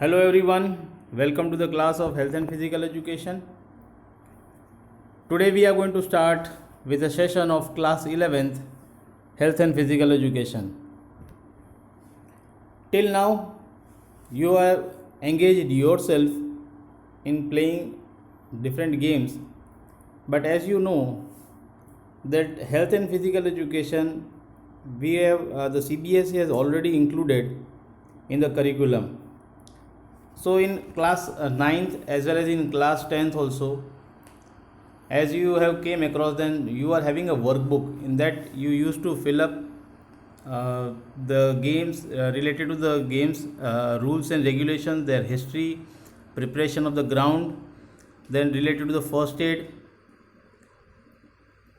Hello everyone, welcome to the class of Health and Physical Education. Today we are going to start with a session of class 11th Health and Physical Education. Till now you have engaged yourself in playing different games, but as you know that health and physical education we have the CBSE has already included in the curriculum. So in class 9th as well as in class 10th also, as you have came across, then you are having a workbook in that you used to fill up the games related to the games rules and regulations, their history, preparation of the ground, then related to the first aid.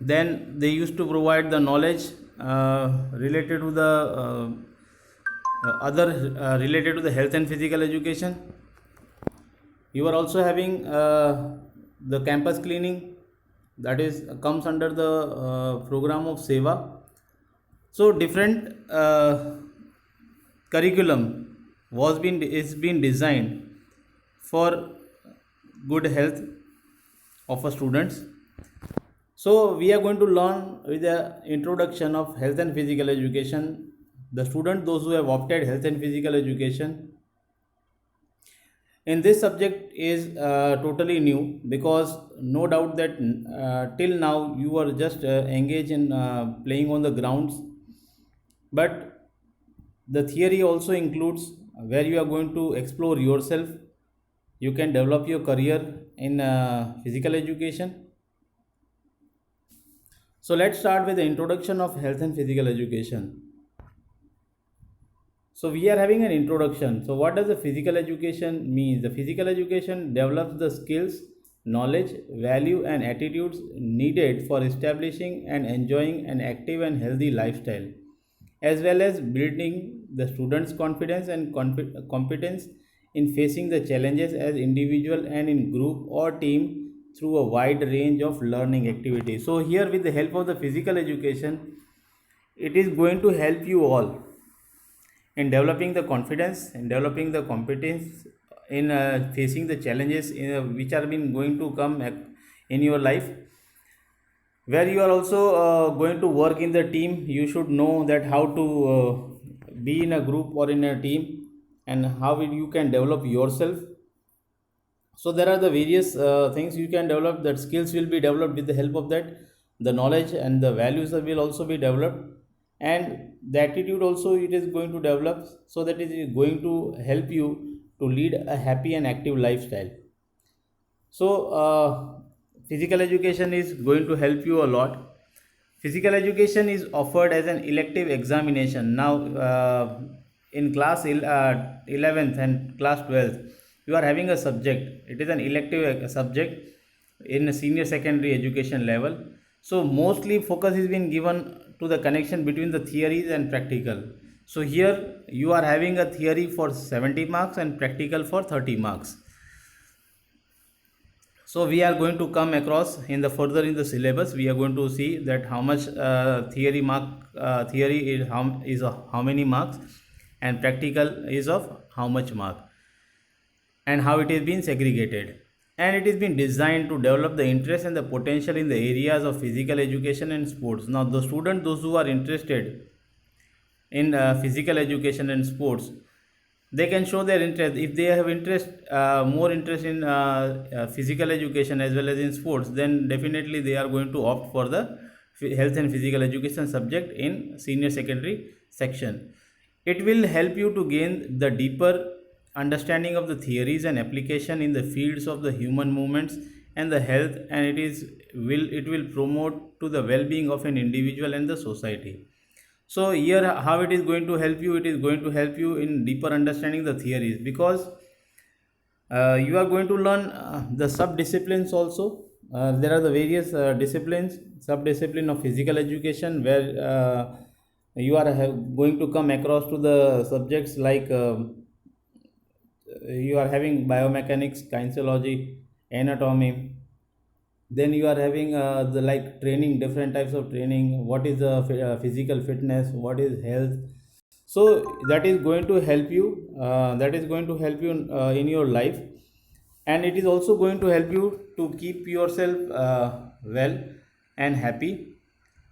Then they used to provide the knowledge related to the other related to the health and physical education. You are also having the campus cleaning, that is comes under the program of Seva. So different curriculum is been designed for good health of a students. So we are going to learn with the introduction of health and physical education. The student, those who have opted health and physical education, in this subject is totally new, because no doubt that till now you are just engaged in playing on the grounds, but the theory also includes where you are going to explore yourself. You can develop your career in physical education. So let's start with the introduction of health and physical education. So we are having an introduction. So what does the physical education mean? The physical education develops the skills, knowledge, value and attitudes needed for establishing and enjoying an active and healthy lifestyle, as well as building the students' confidence and competence in facing the challenges as individual and in group or team through a wide range of learning activities. So here, with the help of the physical education, it is going to help you all in developing the confidence, in developing the competence, in facing the challenges which are been going to come in your life, where you are also going to work in the team. You should know that how to be in a group or in a team, and how you can develop yourself. So there are the various things you can develop. That skills will be developed with the help of that. The knowledge and the values will also be developed, and the attitude also it is going to develop, so that it is going to help you to lead a happy and active lifestyle. So physical education is going to help you a lot. Physical education is offered as an elective examination. Now in class 11th and class 12th, you are having a subject. It is an elective subject in a senior secondary education level. So mostly focus is been given to the connection between the theories and practical. So here you are having a theory for 70 marks and practical for 30 marks. So we are going to come across in the further in the syllabus. We are going to see that how much theory is of how many marks, and practical is of how much mark, and how it is being segregated. And it is been designed to develop the interest and the potential in the areas of physical education and sports. Now the student, those who are interested in physical education and sports, they can show their interest. If they have interest, more interest in physical education as well as in sports, then definitely they are going to opt for the health and physical education subject in senior secondary section. It will help you to gain the deeper understanding of the theories and application in the fields of the human movements and the health, and it will promote to the well-being of an individual and the society. So here how it is going to help you, it is going to help you in deeper understanding the theories, because you are going to learn the sub disciplines also. There are the various disciplines, sub discipline of physical education, where you are going to come across to the subjects like you are having biomechanics, kinesiology, anatomy. Then you are having the like training, different types of training. What is the physical fitness, what is health, So that is going to help you, in your life, and it is also going to help you to keep yourself well and happy.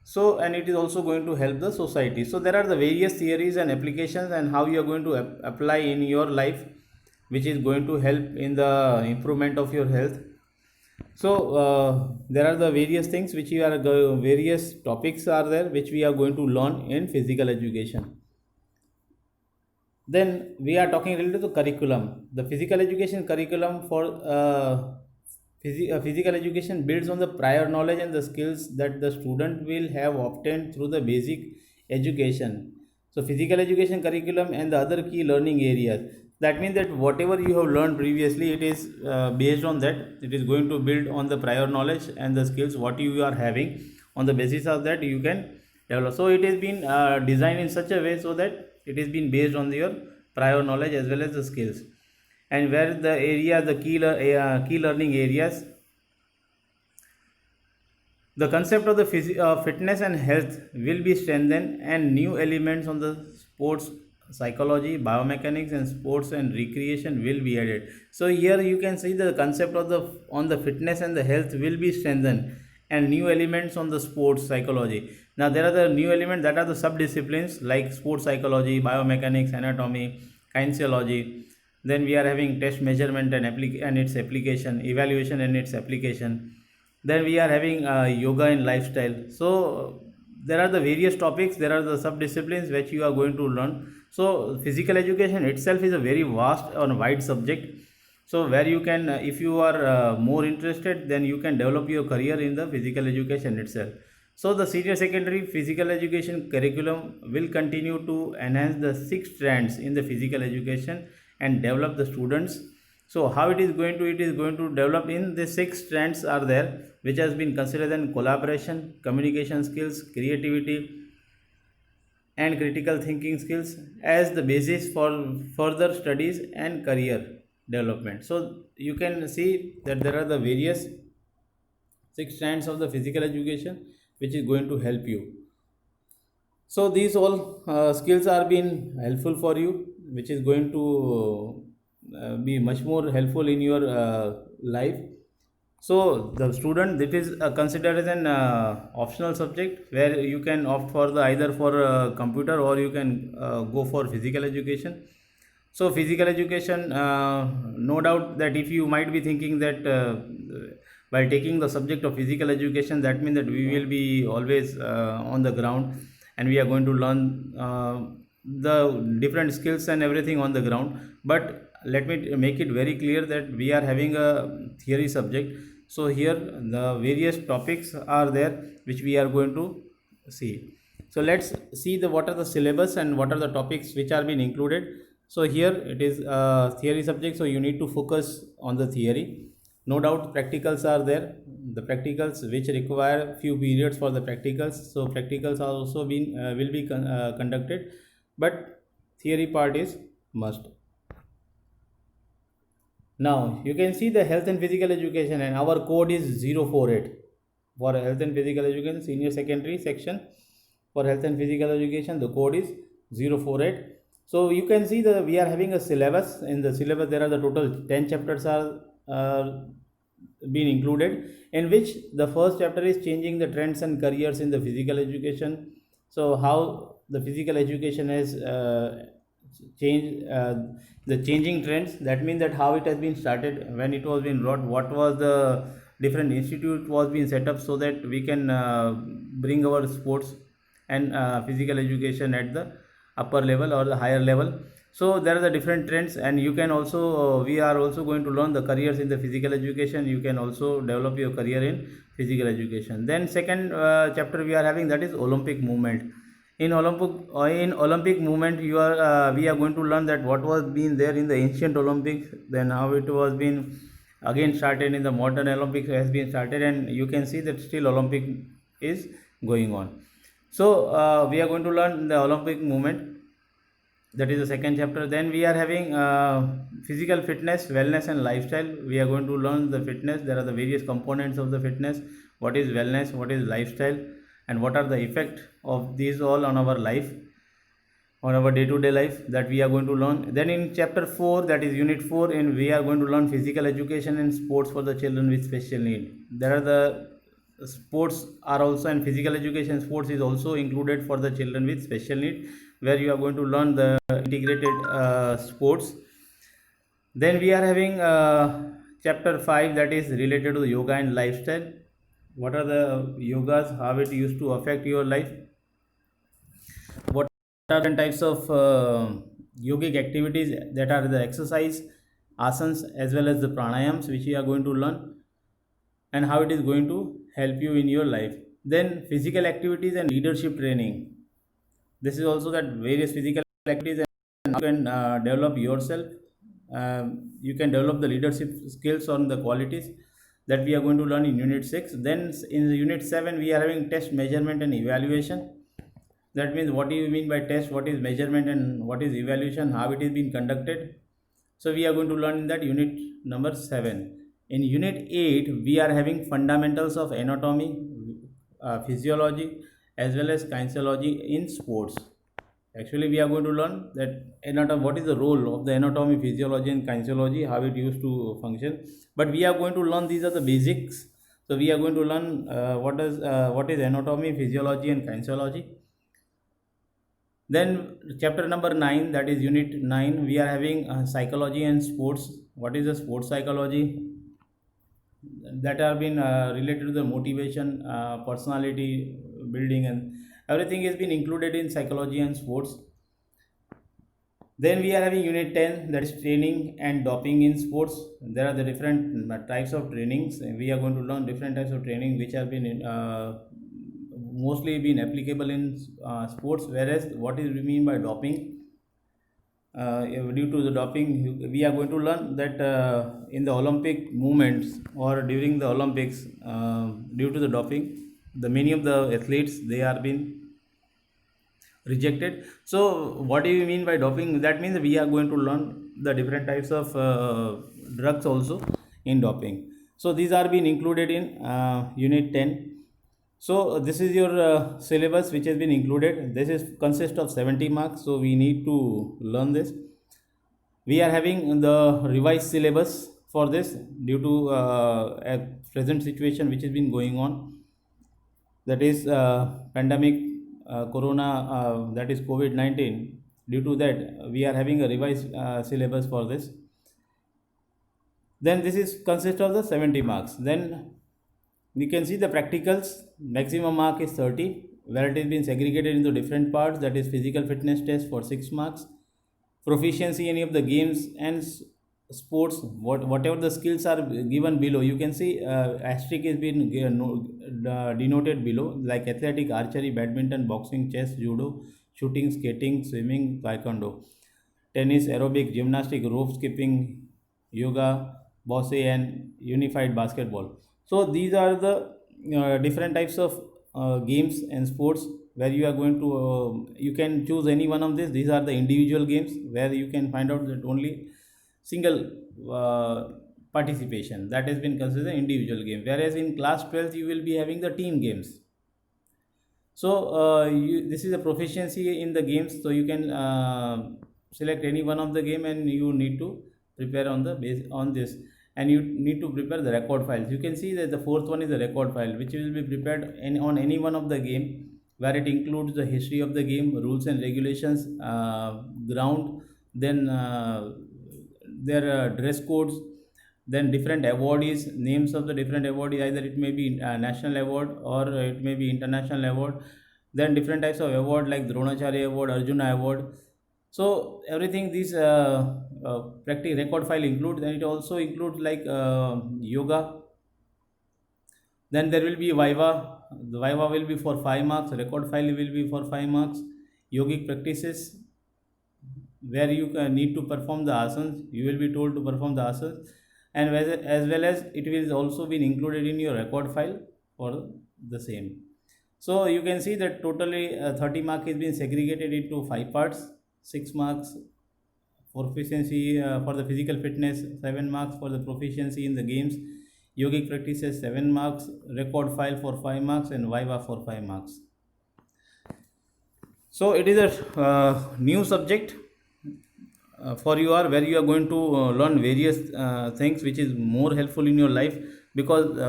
So, and it is also going to help the society. So there are the various theories and applications and how you are going to apply in your life, which is going to help in the improvement of your health. So there are the various things which we are various topics are there which we are going to learn in physical education. Then we are talking related to curriculum. The physical education curriculum for physical education builds on the prior knowledge and the skills that the student will have obtained through the basic education. So physical education curriculum and the other key learning areas. That means that whatever you have learned previously, it is based on that. It is going to build on the prior knowledge and the skills what you are having. On the basis of that, you can develop. So it has been designed in such a way so that it has been based on your prior knowledge as well as the skills. And where the area, the key learning areas, the concept of the fitness and health will be strengthened, and new elements on the sports psychology, biomechanics, and sports and recreation will be added. So here you can see the concept of the on the fitness and the health will be strengthened, and new elements on the sports psychology. Now there are the new elements that are the subdisciplines like sports psychology, biomechanics, anatomy, kinesiology. Then we are having test measurement and its application, evaluation and its application. Then we are having yoga and lifestyle. So there are the various topics, there are the subdisciplines which you are going to learn. So physical education itself is a very vast and wide subject. So where you can if you are more interested, then you can develop your career in the physical education itself. So the senior secondary physical education curriculum will continue to enhance the 6 strands in the physical education and develop the students. So how it is going to develop in the 6 strands are there, which has been considered in collaboration, communication skills, creativity, and critical thinking skills as the basis for further studies and career development. So you can see that there are the various 6 strands of the physical education which is going to help you. So these all skills are being helpful for you, which is going to be much more helpful in your life. So the student, it is considered as an optional subject where you can opt for the either for computer or you can go for physical education. So physical education, no doubt that if you might be thinking that by taking the subject of physical education, that means that we will be always on the ground and we are going to learn the different skills and everything on the ground. But let me make it very clear that we are having a theory subject. So here the various topics are there which we are going to see. So let's see the what are the syllabus and what are the topics which are being included. So here it is theory subject, so you need to focus on the theory. No doubt practicals are there, the practicals which require few periods for the practicals. So practicals are also been will be conducted, but theory part is must. Now you can see the health and physical education, and our code is 048 for health and physical education senior secondary section. For health and physical education, the code is 048. So you can see that we are having a syllabus. In the syllabus there are the total 10 chapters are being included, in which the first chapter is changing the trends and careers in the physical education. So how the physical education has changed, the changing trends, that means that how it has been started, when it was being brought, what was the different institute was being set up so that we can bring our sports and physical education at the upper level or the higher level. So there are the different trends, and you can also we are also going to learn the careers in the physical education. You can also develop your career in physical education. Then second chapter we are having, that is Olympic movement. In Olympic movement, you are we are going to learn that what was been there in the ancient Olympics, then how it was been again started in the modern Olympics has been started, and you can see that still Olympic is going on. So we are going to learn the Olympic movement, that is the second chapter. Then we are having physical fitness, wellness, and lifestyle. We are going to learn the fitness. There are the various components of the fitness. What is wellness? What is lifestyle? And what are the effect of these all on our life, on our day-to-day life that we are going to learn. Then in chapter 4, that is unit 4, and we are going to learn physical education and sports for the children with special need. There are the sports are also, and physical education sports is also included for the children with special need, where you are going to learn the integrated sports. Then we are having chapter 5, that is related to the yoga and lifestyle. What are the yogas, how it used to affect your life, what are different types of yogic activities, that are the exercise, asanas, as well as the pranayams, which you are going to learn, and how it is going to help you in your life. Then physical activities and leadership training. This is also that various physical activities, and you can develop yourself. You can develop the leadership skills on the qualities that we are going to learn in unit 6. Then in the unit 7, we are having test, measurement, and evaluation. That means what do you mean by test, what is measurement, and what is evaluation, how it is being conducted. So we are going to learn in that unit number 7. In unit 8, we are having fundamentals of anatomy, physiology, as well as kinesiology in sports. Actually, we are going to learn that anatomy, what is the role of the anatomy, physiology, and kinesiology, how it used to function. But we are going to learn, these are the basics. So we are going to learn what is anatomy, physiology, and kinesiology. Then chapter number 9, that is unit 9, we are having psychology and sports. What is the sports psychology? That have been related to the motivation, personality building, and everything has been included in psychology and sports. Then we are having unit 10, that is training and doping in sports. There are the different types of trainings, and we are going to learn different types of training which have been mostly been applicable in sports. Whereas what is we mean by doping, due to the doping, we are going to learn that in the Olympic movements or during the Olympics, due to the doping, the many of the athletes, they are been rejected. So what do you mean by doping? That means we are going to learn the different types of drugs also in doping. So these are being included in unit 10. So this is your syllabus which has been included. This is consist of 70 marks, so we need to learn this. We are having the revised syllabus for this due to a present situation which has been going on, that is pandemic, corona, that is COVID-19. Due to that, we are having a revised syllabus for this. Then this is consist of the 70 marks. Then we can see the practicals. Maximum mark is 30, where it has been segregated into different parts. That is physical fitness test for 6 marks, proficiency in any of the games and sports, whatever the skills are given below. You can see asterisk is been denoted below, like athletic, archery, badminton, boxing, chess, judo, shooting, skating, swimming, taekwondo, tennis, aerobic, gymnastic, rope skipping, yoga, bosse, and unified basketball. So these are the different types of games and sports where you are going to you can choose any one of these. These are the individual games where you can find out that only single participation, that has been considered individual game, whereas in class 12 you will be having the team games. So this is a proficiency in the games, so you can select any one of the game, and you need to prepare on the base on this, and you need to prepare the record files. You can see that the fourth one is the record file, which will be prepared on any one of the game, where it includes the history of the game, rules and regulations, ground, then their dress codes, then different awardees, names of the different awardees, either it may be national award or it may be international award. Then different types of award like Dronacharya award, Arjuna award. So everything these practice record file includes, and it also includes like yoga. Then there will be viva. The viva will be for 5 marks, record file will be for 5 marks. Yogic practices, where you need to perform the asanas, you will be told to perform the asanas, and as well as it will also be included in your record file for the same. So you can see that totally 30 mark is being segregated into 5 parts. 6 marks for proficiency for the physical fitness, 7 marks for the proficiency in the games, yogic practices 7 marks, record file for 5 marks, and viva for 5 marks. So it is a new subject for you, are where you are going to learn various things which is more helpful in your life, because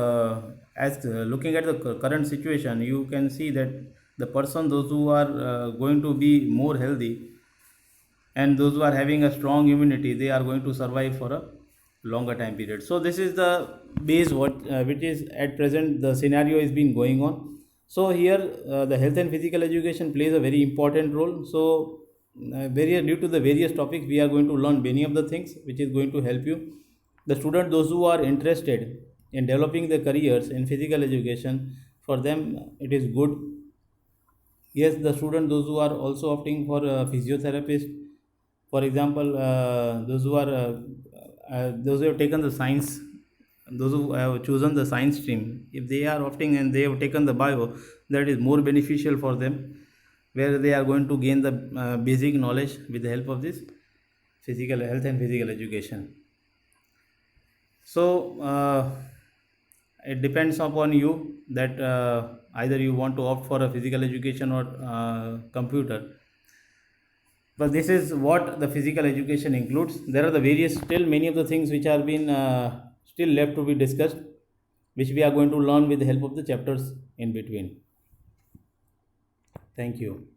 as looking at the current situation, you can see that the person, those who are going to be more healthy, and those who are having a strong immunity, they are going to survive for a longer time period. So this is the base what which is at present the scenario is been going on. So here the health and physical education plays a very important role. So various due to the various topics, we are going to learn many of the things which is going to help you, the student, those who are interested in developing their careers in physical education. For them it is good. Yes, the student, those who are also opting for a physiotherapist, for example, those who have taken the science, those who have chosen the science stream, if they are opting and they have taken the bio, that is more beneficial for them, where they are going to gain the basic knowledge with the help of this physical health and physical education. So it depends upon you that either you want to opt for a physical education or computer. But this is what the physical education includes. There are the various, still many of the things which are been still left to be discussed, which we are going to learn with the help of the chapters in between. Thank you.